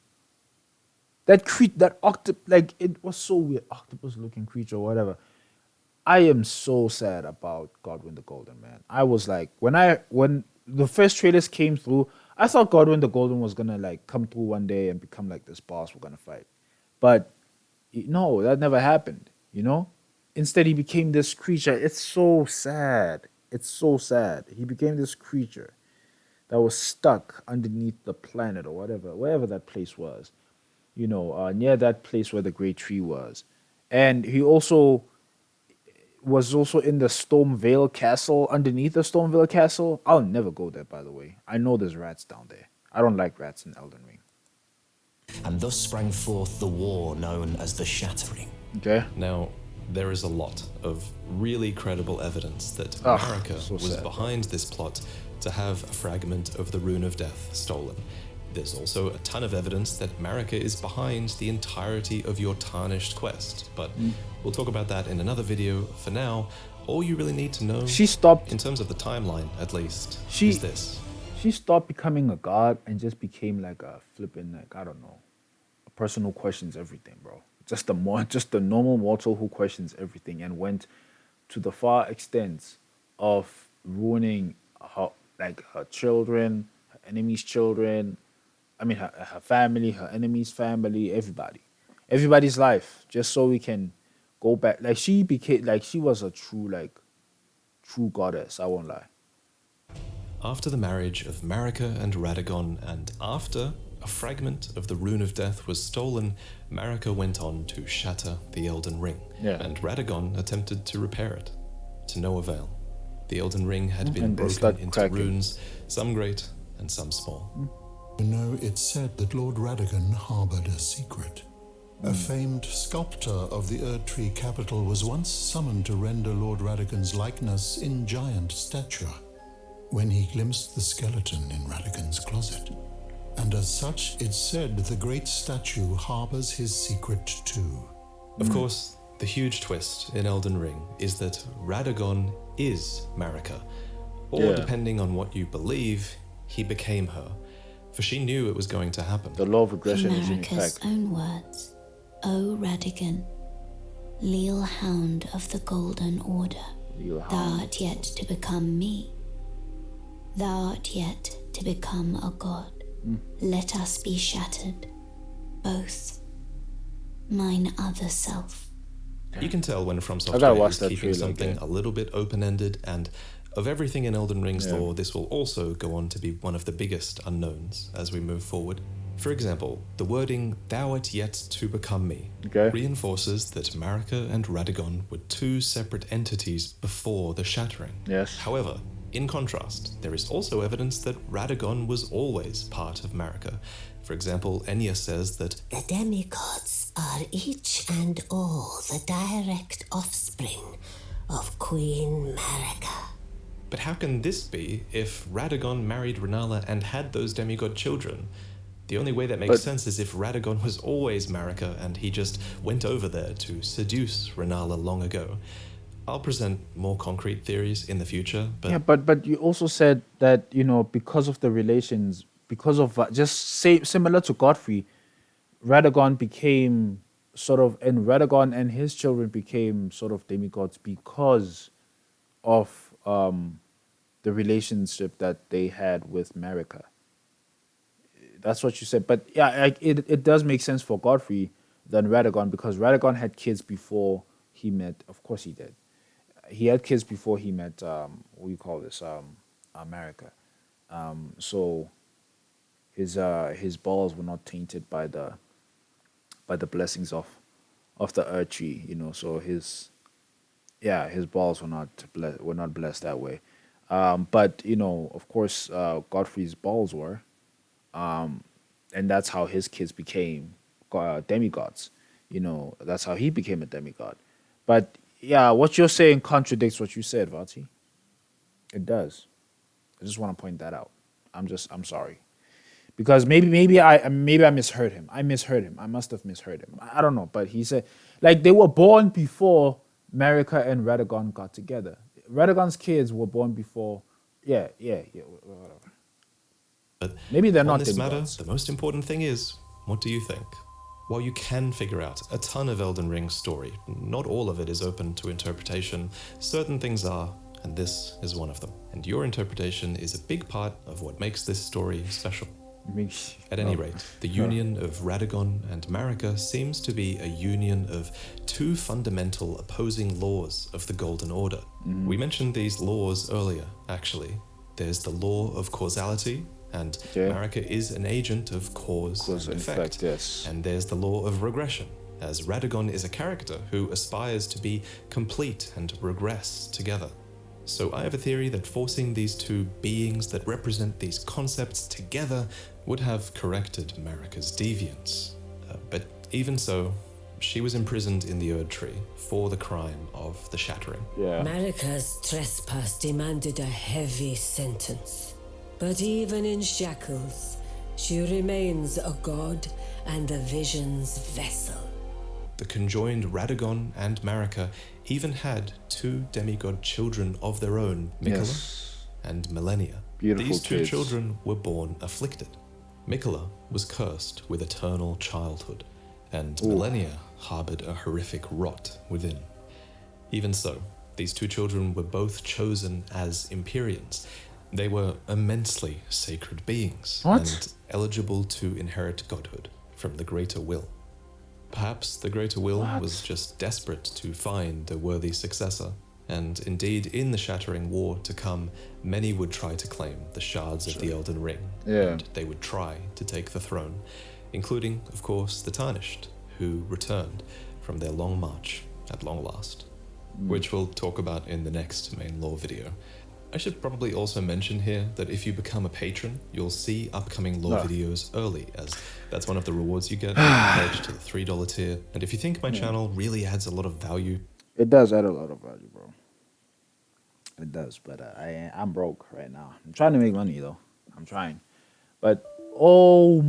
That like it was so weird, octopus looking creature or whatever. I am so sad about Godwin the Golden, man. I was like, when the first trailers came through, I thought Godwin the Golden was gonna like come through one day and become like this boss we're gonna fight. But no, that never happened, you know? Instead he became this creature. It's so sad. It's so sad. He became this creature that was stuck underneath the planet or whatever, wherever that place was, near that place where the great tree was. And he also was also in the Stormvale Castle, underneath the Stormvale Castle. I'll never go there, by the way. I know there's rats down there. I don't like rats in Elden Ring. And thus sprang forth the war known as the Shattering. Okay. Now, there is a lot of really credible evidence that Marika was behind this plot to have a fragment of the Rune of Death stolen. There's also a ton of evidence that Marika is behind the entirety of your tarnished quest, but we'll talk about that in another video. For now, all you really need to know, she stopped, in terms of the timeline at least, is this. She stopped becoming a god and just became like a flipping, like, I don't know, a person who questions everything, bro. Just a normal mortal who questions everything, and went to the far extent of ruining her children, her enemies' children. I mean, her family, her enemies' family, everybody's life, just so we can go back. Like she was a true goddess. I won't lie. After the marriage of Marika and Radagon, and after a fragment of the Rune of Death was stolen, Marika went on to shatter the Elden Ring, and Radagon attempted to repair it, to no avail. The Elden Ring had been broken into runes, some great and some small. You know, it's said that Lord Radagon harbored a secret. A famed sculptor of the Erdtree capital was once summoned to render Lord Radagon's likeness in giant stature, when he glimpsed the skeleton in Radagon's closet. And as such, it's said the great statue harbors his secret too. Of course, the huge twist in Elden Ring is that Radagon is Marika, or depending on what you believe, he became her. For she knew it was going to happen. The law of regression is in Marika's effect. own words, O Radagon, leal hound of the Golden Order, thou art yet to become me. Thou art yet to become a god. Let us be shattered, both. Mine other self. You can tell when From Software is keeping something again. a little bit open-ended, and of everything in Elden Ring's lore, this will also go on to be one of the biggest unknowns as we move forward. For example, the wording, thou art yet to become me, reinforces that Marika and Radagon were two separate entities before the Shattering. Yes. However, in contrast, there is also evidence that Radagon was always part of Marika. For example, Enya says that the demigods are each and all the direct offspring of Queen Marika. But how can this be if Radagon married Rennala and had those demigod children? The only way that makes sense is if Radagon was always Marika and he just went over there to seduce Rennala long ago. I'll present more concrete theories in the future, but... Yeah, but you also said that, because of the relations, because of similar to Godfrey, Radagon became and Radagon and his children became sort of demigods because of the relationship that they had with Marika. That's what you said. But yeah, it does make sense for Godfrey than Radagon, because Radagon had kids before he met, of course he did. He had kids before he met, Marika. So his balls were not tainted by the blessings of the Erdtree, so his balls were not blessed that way. But of course, Godfrey's balls were, and that's how his kids became demigods. That's how he became a demigod. But yeah, what you're saying contradicts what you said, Vati. It does. I just want to point that out. I'm sorry. Because maybe I misheard him. I must have misheard him. I don't know. But he said, they were born before Marika and Radagon got together. Radagon's kids were born before. Yeah, whatever. But Maybe they're on not this matter, demigods. the most important thing is, what do you think? While you can figure out a ton of Elden Ring's story, not all of it is open to interpretation. Certain things are, and this is one of them. And your interpretation is a big part of what makes this story special. At any rate, the union of Radagon and Marika seems to be a union of two fundamental opposing laws of the Golden Order. We mentioned these laws earlier, actually. There's the law of causality, and Marika is an agent of cause and effect. Yes. And there's the law of regression, as Radagon is a character who aspires to be complete and regress together. So I have a theory that forcing these two beings that represent these concepts together would have corrected Marika's deviance. But even so, she was imprisoned in the Erd Tree for the crime of the Shattering. Marika's trespass demanded a heavy sentence. But even in shackles, she remains a god and the vision's vessel. The conjoined Radagon and Marika even had two demigod children of their own, Mikola and Millennia. Beautiful These two kids. children were born afflicted. Mikola was cursed with eternal childhood, and Millennia harbored a horrific rot within. Even so, these two children were both chosen as Empyreans. They were immensely sacred beings and eligible to inherit godhood from the Greater Will. Perhaps the Greater Will was just desperate to find a worthy successor, and indeed in the Shattering War to come, many would try to claim the shards of the Elden Ring, and they would try to take the throne, including, of course, the Tarnished, who returned from their long march at long last, which we'll talk about in the next main lore video. I should probably also mention here that if you become a patron, you'll see upcoming lore videos early, as that's one of the rewards you get if you pledge to the $3 tier. And if you think my channel really adds a lot of value... It does add a lot of value, bro. It does, but I'm broke right now. I'm trying to make money, though. I'm trying. But, oh...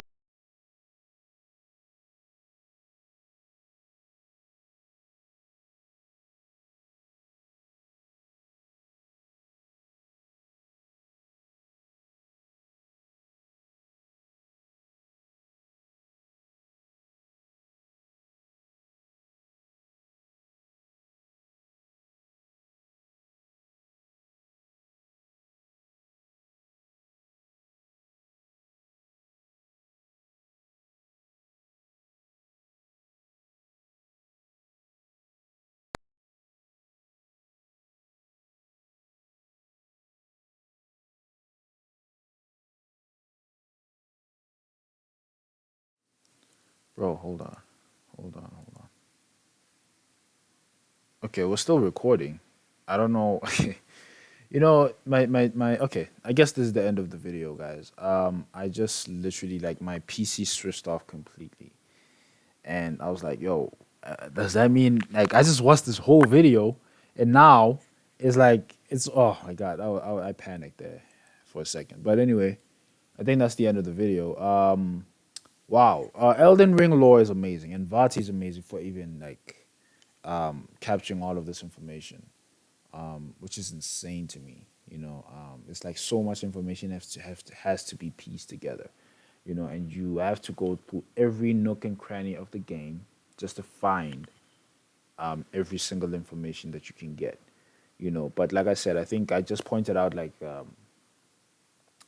Bro, hold on. Okay, we're still recording. I don't know. You know, my okay, I guess this is the end of the video, guys. I just literally, like, my PC switched off completely. And I was like, yo, does that mean, like, I just watched this whole video and now it's like, it's, oh my God, I panicked there for a second. But anyway, I think that's the end of the video. Wow. Elden Ring lore is amazing, and Vati is amazing for even, like, capturing all of this information, which is insane to me. You know, it's like so much information has to be pieced together, you know, and you have to go through every nook and cranny of the game just to find every single information that you can get, you know. But like I said, I think I just pointed out, like,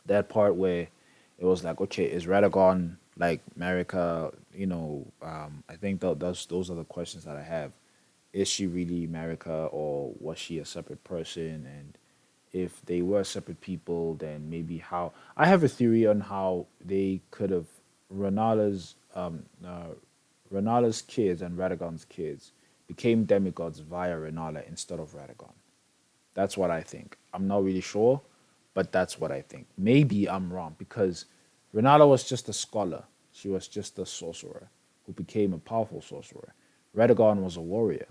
that part where it was like, okay, is Radagon like Marika? You know, I think those are the questions that I have. Is she really Marika, or was she a separate person? And if they were separate people, then maybe how? I have a theory on how they could have Rennala's Rennala's kids and Radagon's kids became demigods via Rennala instead of Radagon. That's what I think. I'm not really sure, but that's what I think. Maybe I'm wrong, because Rennala was just a scholar. She was just a sorcerer who became a powerful sorcerer. Radagon was a warrior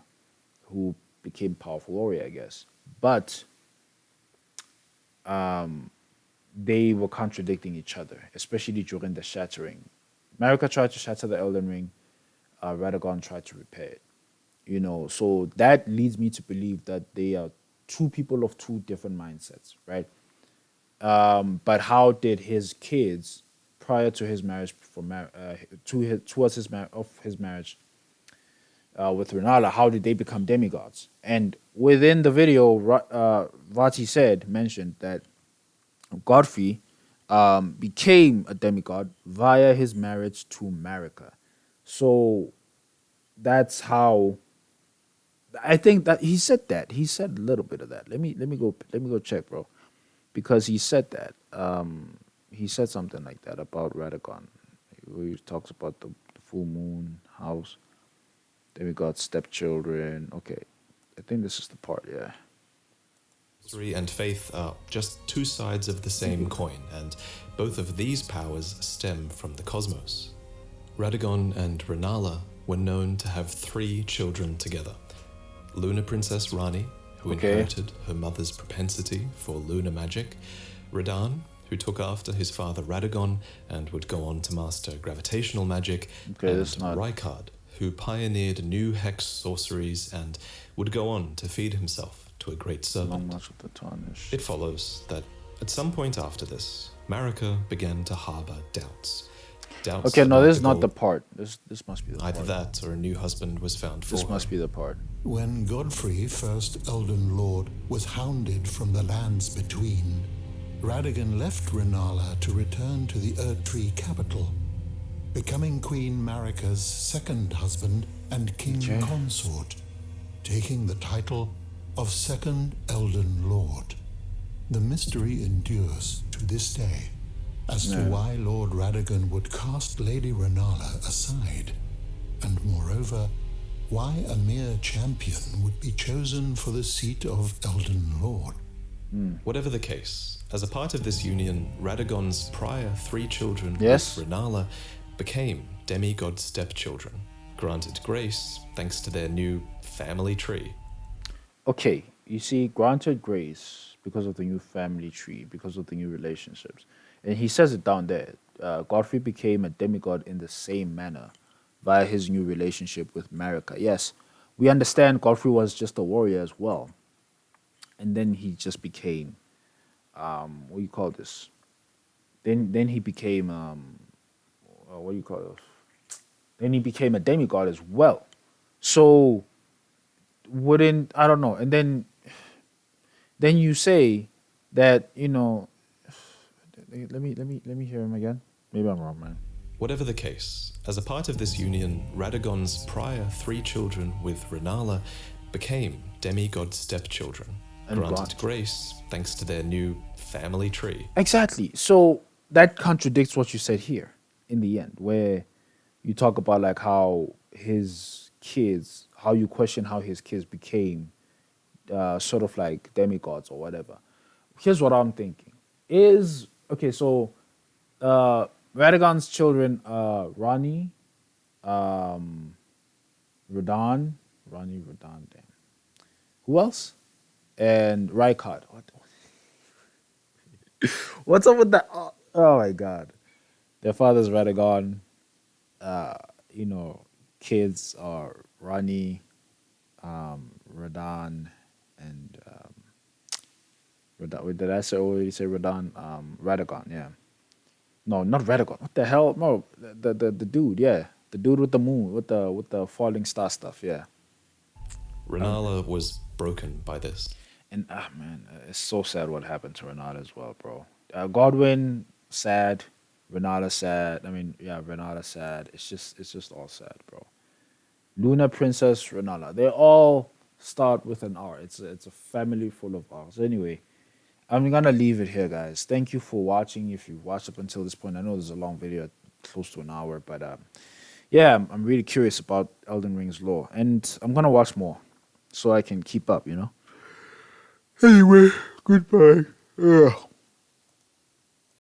who became a powerful warrior, I guess. But they were contradicting each other, especially during the Shattering. Marika tried to shatter the Elden Ring. Radagon tried to repair it. You know, so that leads me to believe that they are two people of two different mindsets, right? But how did his kids, prior to his marriage, towards his marriage with Rennala, how did they become demigods? And within the video, Vati mentioned that Godfrey became a demigod via his marriage to Marika. So that's how I think that he said that. He said a little bit of that. Let me go check, bro. Because he said that. He said something like that about Radagon. He talks about the full moon house. Then we got stepchildren. Okay. I think this is the part, yeah. History and faith are just two sides of the same coin, and both of these powers stem from the cosmos. Radagon and Rennala were known to have 3 children together. Lunar Princess Rani, who inherited her mother's propensity for lunar magic, Radan, who took after his father Radagon and would go on to master gravitational magic, and Rykard, who pioneered new hex sorceries and would go on to feed himself to a great servant. It follows that at some point after this, Marika began to harbor doubts. Okay, no, this is not the part. This must be the part. Either that or a new husband was found for her. This must be the part. When Godfrey, first Elden Lord, was hounded from the lands between, Radagon left Rennala to return to the Erdtree capital, becoming Queen Marika's second husband and king consort, taking the title of Second Elden Lord. The mystery endures to this day as to why Lord Radagon would cast Lady Rennala aside, and moreover, why a mere champion would be chosen for the seat of Elden Lord. Whatever the case, as a part of this union, Radagon's prior 3 children with Rennala became demigod stepchildren, granted grace thanks to their new family tree. Okay, you see, granted grace because of the new family tree, because of the new relationships. And he says it down there. Godfrey became a demigod in the same manner via his new relationship with Marika. Yes, we understand Godfrey was just a warrior as well. And then he just became, what do you call this? Then he became, what do you call it? Then he became a demigod as well. So, I don't know. And then you say that, let me hear him again. Maybe I'm wrong, man. Whatever the case, as a part of this union, Radagon's prior 3 children with Rennala became demigod stepchildren, granted grace thanks to their new family tree. Exactly. So that contradicts what you said here in the end, where you talk about like how his kids, how you question how his kids became sort of like demigods or whatever. Here's what I'm thinking. So Radagon's children are Rani, Radan, damn. Who else? And Rykard. What's up with that? Oh my god. Their father's Radagon. Kids are Rani, Radan, and Radan. Did I already say Radan? Radagon, yeah. No, not Radagon. What the hell? No, the dude, yeah. The dude with the moon, with the falling star stuff, yeah. Rennala was broken by this. And man, it's so sad what happened to Rennala as well, bro. Godwin, sad. Rennala, sad. Rennala, sad. It's just all sad, bro. Lunar Princess Rennala. They all start with an R. It's a family full of R's. Anyway, I'm gonna leave it here, guys. Thank you for watching. If you watched up until this point, I know this is a long video, close to an hour, but I'm really curious about Elden Ring's lore, and I'm gonna watch more so I can keep up. Anyway, goodbye. Ugh.